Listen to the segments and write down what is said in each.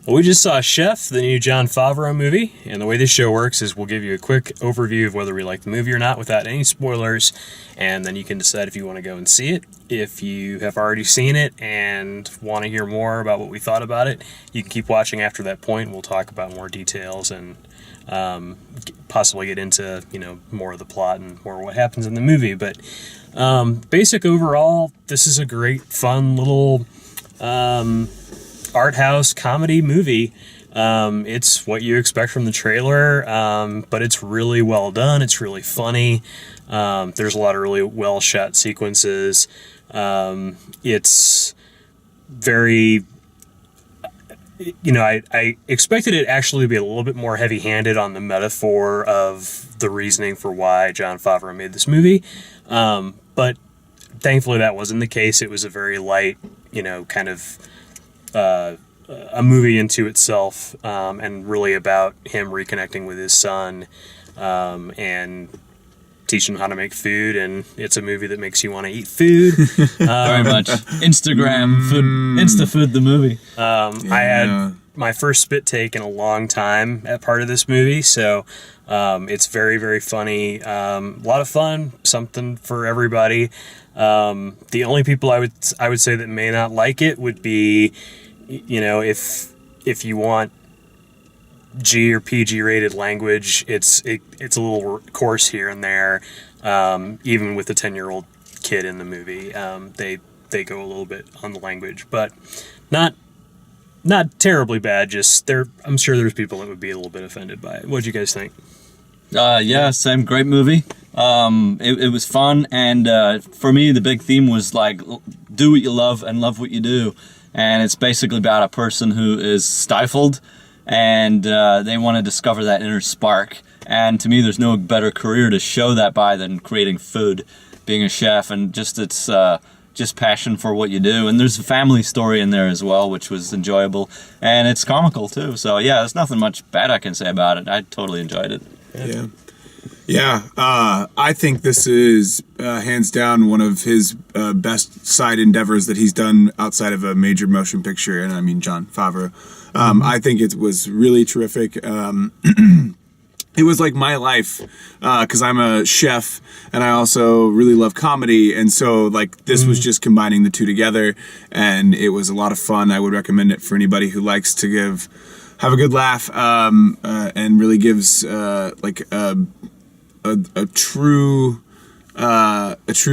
Well, we just saw Chef, the new Jon Favreau movie, and the way this show works is we'll give you a quick overview of whether we like the movie or not without any spoilers, and then you can decide if you want to go and see it. If you have already seen it and want to hear more about what we thought about it, you can keep watching after that point. We'll talk about more details and possibly get into, more of the plot and more what happens in the movie. But basic overall, this is a great, fun little art house comedy movie. It's what you expect from the trailer, but it's really well done. It's really funny. There's a lot of really well shot sequences. It's very, I expected it actually to be a little bit more heavy handed on the metaphor of the reasoning for why Jon Favreau made this movie. But thankfully that wasn't the case. It was a very light, kind of a movie into itself, and really about him reconnecting with his son, and teaching him how to make food. And it's a movie that makes you want to eat food. Very much Instagram food, Insta food the movie. I had my first spit take in a long time at part of this movie, so it's very, very funny. A lot of fun, something for everybody. The only people I would say that may not like it would be, if you want G or PG rated language, it's a little coarse here and there. Even with the 10-year-old kid in the movie, they go a little bit on the language, but not terribly bad. Just I'm sure there's people that would be a little bit offended by it. What'd you guys think? Same. Great movie. It was fun, and for me, the big theme was like, do what you love and love what you do. And it's basically about a person who is stifled, and they want to discover that inner spark. And to me, there's no better career to show that by than creating food, being a chef, and it's just passion for what you do. And there's a family story in there as well, which was enjoyable, and it's comical too. So yeah, there's nothing much bad I can say about it. I totally enjoyed it. Yeah. I think this is hands down one of his best side endeavors that he's done outside of a major motion picture, and I mean Jon Favreau. I think it was really terrific. It was like my life, because I'm a chef and I also really love comedy, and so like this was just combining the two together, and it was a lot of fun. I would recommend it for anybody who likes to have a good laugh, and really gives a true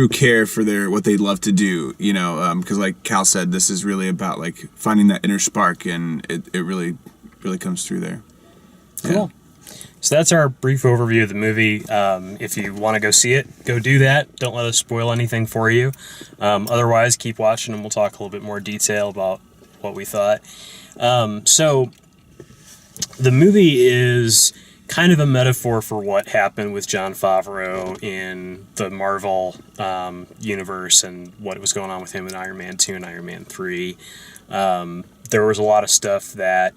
care for what they love to do, because like Cal said, this is really about like finding that inner spark, and it really comes through there. Cool. Yeah. So that's our brief overview of the movie. If you want to go see it, go do that. Don't let us spoil anything for you. Otherwise, keep watching and we'll talk a little bit more detail about what we thought. So the movie is kind of a metaphor for what happened with Jon Favreau in the Marvel universe and what was going on with him in Iron Man 2 and Iron Man 3. There was a lot of stuff that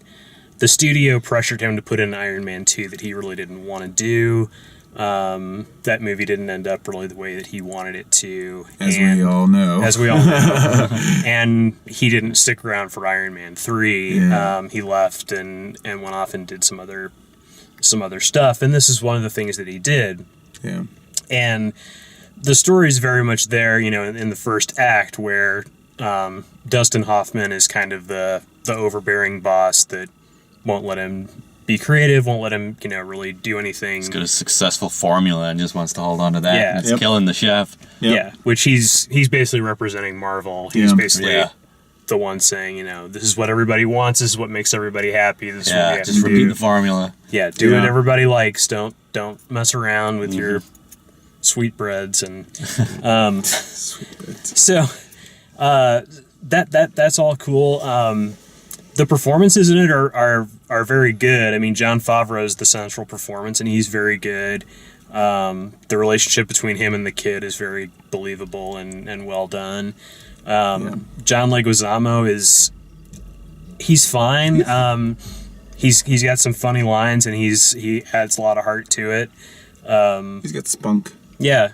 the studio pressured him to put in Iron Man 2 that he really didn't want to do. That movie didn't end up really the way that he wanted it to. As we all know. And he didn't stick around for Iron Man 3. Yeah. He left and went off and did some other stuff. And this is one of the things that he did. Yeah. And the story is very much there, in the first act, where Dustin Hoffman is kind of the overbearing boss that won't let him be creative, won't let him, really do anything. He's got a successful formula and just wants to hold on to that. Yeah. It's killing the chef. Yep. Yeah, which he's basically representing Marvel. He's basically the one saying, this is what everybody wants, this is what makes everybody happy. This is what we have just to repeat do. the formula. Yeah, do what everybody likes. Don't mess around with your sweetbreads and Sweetbreads. So that's all cool. The performances in it are very good. I mean, Jon Favreau is the central performance, and he's very good. The relationship between him and the kid is very believable and well done. John Leguizamo he's fine. He's got some funny lines, and he adds a lot of heart to it. He's got spunk. Yeah.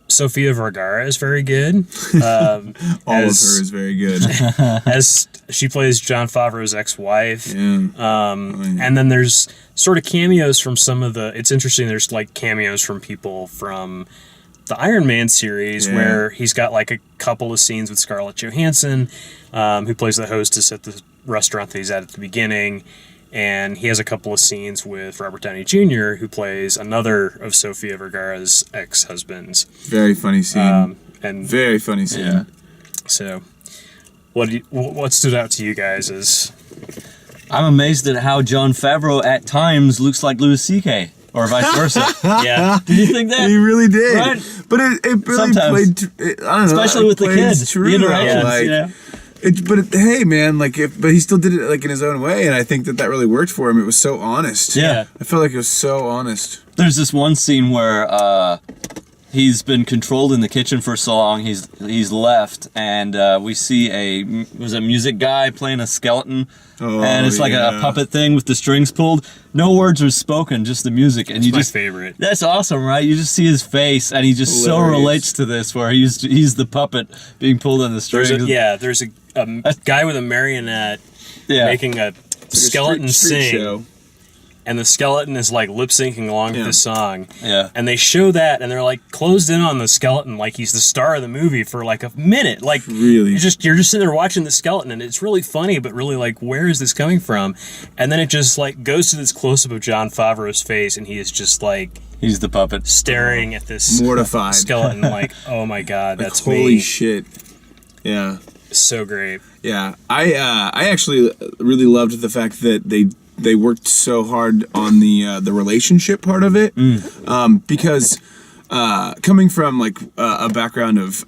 Sofia Vergara is very good. All of her is very good. As she plays Jon Favreau's ex-wife. Yeah. And then there's sort of cameos from some of the. It's interesting. There's like cameos from people from the Iron Man series, Yeah. where he's got like a couple of scenes with Scarlett Johansson, who plays the hostess at the restaurant that he's at the beginning. And he has a couple of scenes with Robert Downey Jr., who plays another of Sofia Vergara's ex-husbands. Very funny scene. And Very funny scene. Yeah. so, what stood out to you guys is I'm amazed at how Jon Favreau at times looks like Louis C.K. or vice versa. yeah, Did you think that? He really did. Right? But it really Sometimes. played. I don't know. Especially it with the played kid, true, the interactions, like, you know? Hey, man, but he still did it like in his own way, and I think that really worked for him. It was so honest. Yeah. I felt like it was so honest. There's this one scene where he's been controlled in the kitchen for so long. He's left, and we see a music guy playing a skeleton, Oh, and it's like a yeah. puppet thing with the strings pulled. No words are spoken, just the music, and it's you my just favorite. that's awesome, right? You just see his face, and he just so Hilarious. relates to this, where he's the puppet being pulled on the strings. There's a guy with a marionette Yeah. making a skeleton street sing, show. and the skeleton is like lip syncing along Yeah. with the song. Yeah. And they show that, and they're like closed in on the skeleton, like he's the star of the movie for like a minute. Like Really? you're just sitting there watching the skeleton, and it's really funny, but really like, where is this coming from? And then it just like goes to this close up of Jon Favreau's face, and he is just like He's the puppet. staring at this Mortified. skeleton, like, oh my god, Like, that's holy me. shit. Yeah. So great. Yeah, I actually really loved the fact that they worked so hard on the relationship part of it, because coming from like a background of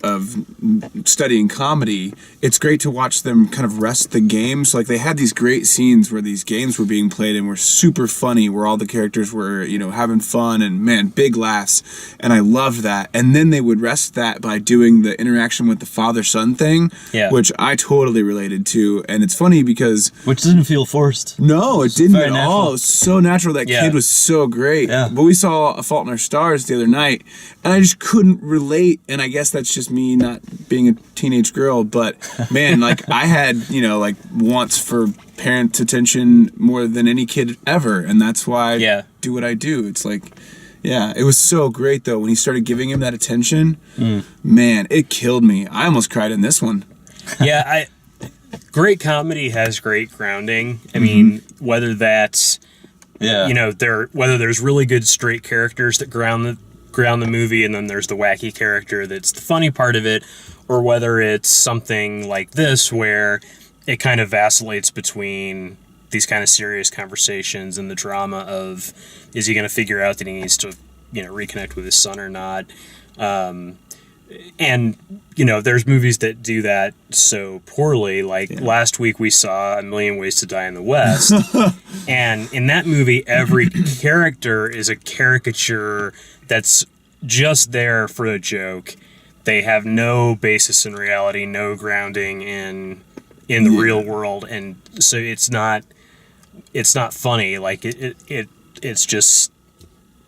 studying comedy, it's great to watch them kind of wrest the games. Like they had these great scenes where these games were being played and were super funny, where all the characters were having fun and man, big laughs, and I loved that. And then they would rest that by doing the interaction with the father-son thing, Yeah. which I totally related to. And it's funny because Which didn't feel forced. no, it didn't very at natural. all. It was so natural. That Yeah. kid was so great. Yeah. But we saw A Fault in Our Stars the other night, and I just couldn't relate. And I guess that's just me not being a teenage girl. But man, like I had, like wants for parent attention more than any kid ever, and that's why Yeah. I do what I do. It's like, yeah, it was so great though when he started giving him that attention. Man, it killed me. I almost cried in this one. Yeah, great comedy has great grounding. I mean, whether that's Yeah. whether there's really good straight characters that ground the movie, and then there's the wacky character that's the funny part of it, or whether it's something like this where it kind of vacillates between these kind of serious conversations and the drama of, is he going to figure out that he needs to reconnect with his son or not. And there's movies that do that so poorly. Like last week we saw A Million Ways to Die in the West. And in that movie, every character is a caricature that's just there for a joke. They have no basis in reality, no grounding in the real world, and so it's not funny. Like it's just,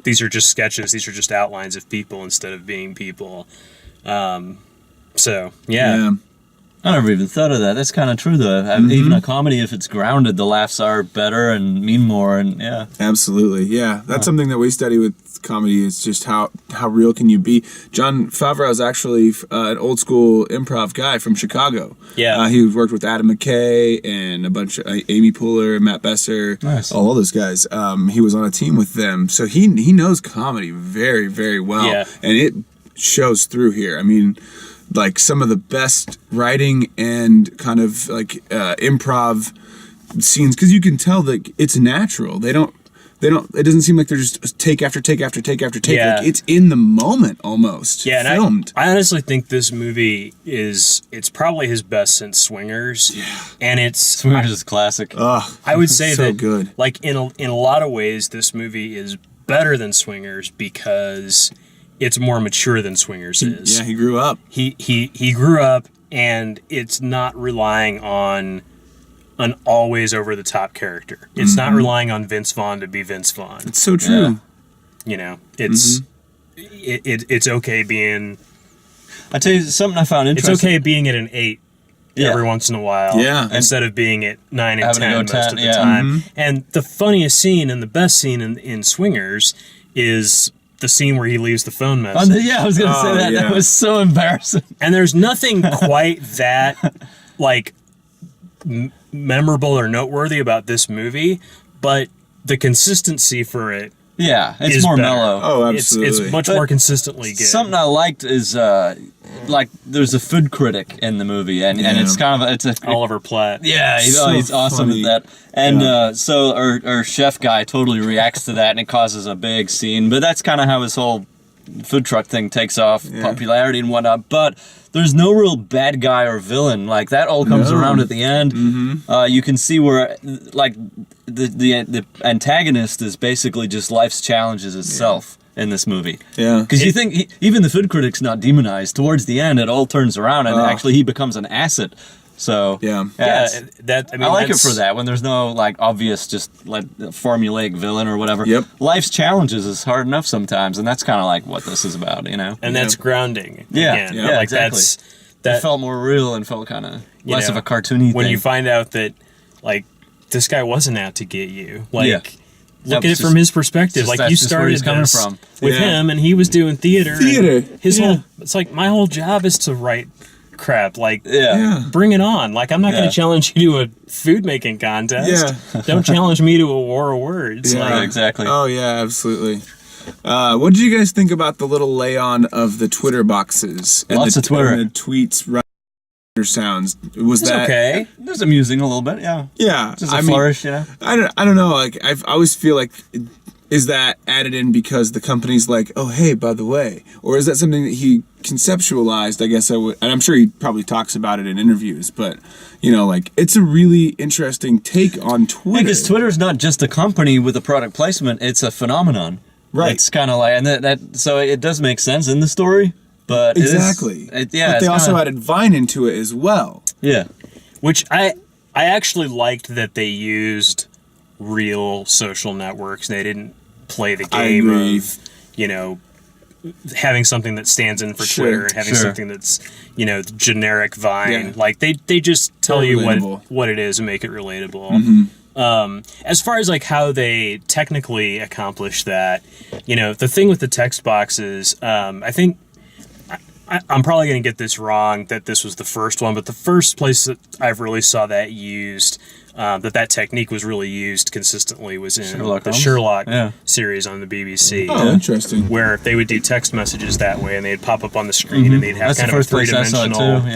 these are just sketches. These are just outlines of people instead of being people. So yeah. I never even thought of that. That's kind of true, though. Even a comedy, if it's grounded, the laughs are better and mean more, and yeah. Absolutely, yeah. That's something that we study with comedy, is just how real can you be. Jon Favreau is actually an old school improv guy from Chicago. Yeah. He worked with Adam McKay and a bunch of Amy Poehler, Matt Besser, Nice. all those guys. He was on a team with them, so he knows comedy very, very well, Yeah. and it shows through here. I mean, like some of the best writing and kind of like improv scenes, because you can tell that it's natural. They don't, it doesn't seem like they're just take after take after take after take. Yeah. Like it's in the moment almost. Yeah, and filmed. I honestly think this movie it's probably his best since Swingers. Yeah. And it's Swingers is classic. Ugh, I would say so that good. like in a lot of ways this movie is better than Swingers because it's more mature than Swingers is. Yeah, he grew up. He grew up, and it's not relying on an always over the top character. It's not relying on Vince Vaughn to be Vince Vaughn. It's so true. Yeah. It's it's okay being I tell you something I found it's interesting. okay being at an 8 Yeah. every once in a while, Yeah. instead of being at 9 and Having to 10 go most 10, of the yeah. time. And the funniest scene and the best scene in Swingers is the scene where he leaves the phone message. Yeah, I was gonna say Oh, that. yeah. That was so embarrassing. And there's nothing quite that like memorable or noteworthy about this movie, but the consistency for it Yeah, it's is more better. mellow. Oh, It's absolutely. much But more consistently good. Something I liked is like there's a food critic in the movie, and it's kind of it's a Oliver Platt. yeah, So he's awesome funny. at that. And Yeah. so our chef guy totally reacts to that, and it causes a big scene. But that's kind of how his whole food truck thing takes off, popularity and whatnot. But there's no real bad guy or villain. Like that all comes No. around at the end. You can see where like the antagonist is basically just life's challenges itself. In this movie, Yeah. because you think even the food critic's not demonized. Towards the end, it all turns around, and actually he becomes an asset. So Yeah. Yeah, it's- that I mean, I like it that's- for that when there's no like obvious just like formulaic villain or whatever. Yep. Life's challenges is hard enough sometimes, and that's kind of like what this is about, And that's grounding. Yeah. again. Yeah, like exactly. that's It that felt more real and felt kind of you less know, of a cartoony when thing. you find out that like this guy wasn't out to get you. Like Yeah. look That at was it from his perspective. just- Like that's you just where started he's coming this from. with Yeah. him, and he was doing theater. and Theater. His Yeah. whole it's like my whole job is to write crap. Like yeah. bring it on. Like I'm not going Yeah. to challenge you to a food making contest. Don't challenge me to a war of words. Yeah. Like, exactly. Oh yeah, absolutely. What did you guys think about the little lay on of the Twitter boxes and Lots the, of Twitter. and the tweets sounds? Was it's that okay. It was amusing a little bit, yeah. Yeah, Just a flourish, you know. I don't know. Like I always feel like, is that added in because the company's like, oh hey, by the way, or is that something that he conceptualized? I guess I would, and I'm sure he probably talks about it in interviews. But like it's a really interesting take on Twitter. Because Twitter's not just a company with a product placement; it's a phenomenon. Right. It's kind of like, and that so it does make sense in the story, but Exactly. yeah. But they it's also kinda- added Vine into it as well. yeah. Which I actually liked that they used real social networks. They didn't play the I game agree. of, having something that stands in for Sure, Twitter and having sure. something that's, generic Vine. Yeah. Like they just tell More you relatable. what it is and make it relatable. As far as like how they technically accomplish that, the thing with the text boxes, I think I'm probably going to get this wrong that this was the first one, but the first place that I've really saw that used, that technique was really used consistently was in Sherlock the Holmes? Sherlock Yeah. series on the BBC. Oh, interesting. Where they would do text messages that way, and they'd pop up on the screen, and they'd have That's the kind of a first place I saw it three-dimensional. too.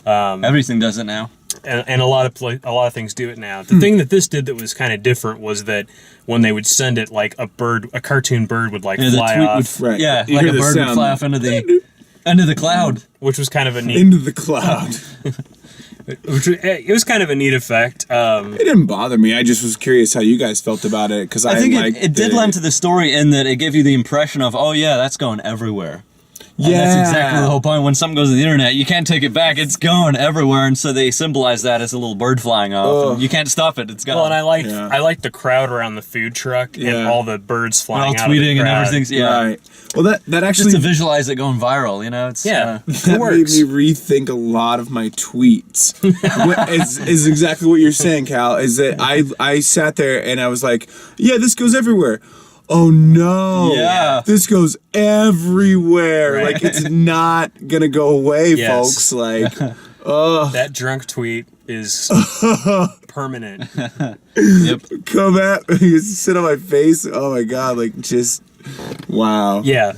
Yeah. Everything does it now. And a lot of things do it now. The thing that this did that was kind of different was that when they would send it, like a cartoon bird would like Yeah, the fly tweet off, would, Right. yeah, You like hear a the bird would sound. fly off into the cloud. which was kind of a neat. Into the cloud. It was kind of a neat effect. It didn't bother me. I just was curious how you guys felt about it because I think liked it did lend to the story in that it gave you the impression of, oh yeah, that's going everywhere. Yeah, And that's exactly the whole point. When something goes to the internet, you can't take it back. It's going everywhere, and so they symbolize that as a little bird flying off. And you can't stop it. It's gone. Well, and Yeah. I liked the crowd around the food truck and Yeah. all the birds We're all flying out of the tweeting and crowd. everything's Right. Well, that Just actually to visualize it going viral, it's Yeah, that it works. made me rethink a lot of my tweets. is exactly what you're saying, Cal. Is that I sat there and I was like, yeah, this goes everywhere. Oh no! Yeah. This goes everywhere. Right. Like it's not gonna go away, Yes. folks. Like, That drunk tweet is permanent. Yep. come at me, you sit on my face. Oh my god! Like just wow. Yeah,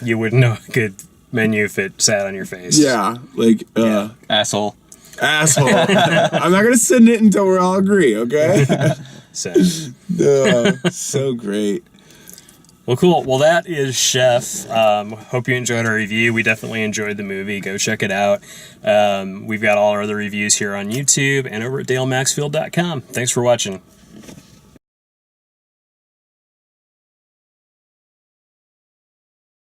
you wouldn't know a good menu if it sat on your face. Yeah. Like Asshole. asshole. I'm not gonna send it until we're all agree. Okay. So, So great. well, cool. Well, that is Chef. Hope you enjoyed our review. We definitely enjoyed the movie. Go check it out. We've got all our other reviews here on YouTube and over at DaleMaxfield.com. Thanks for watching.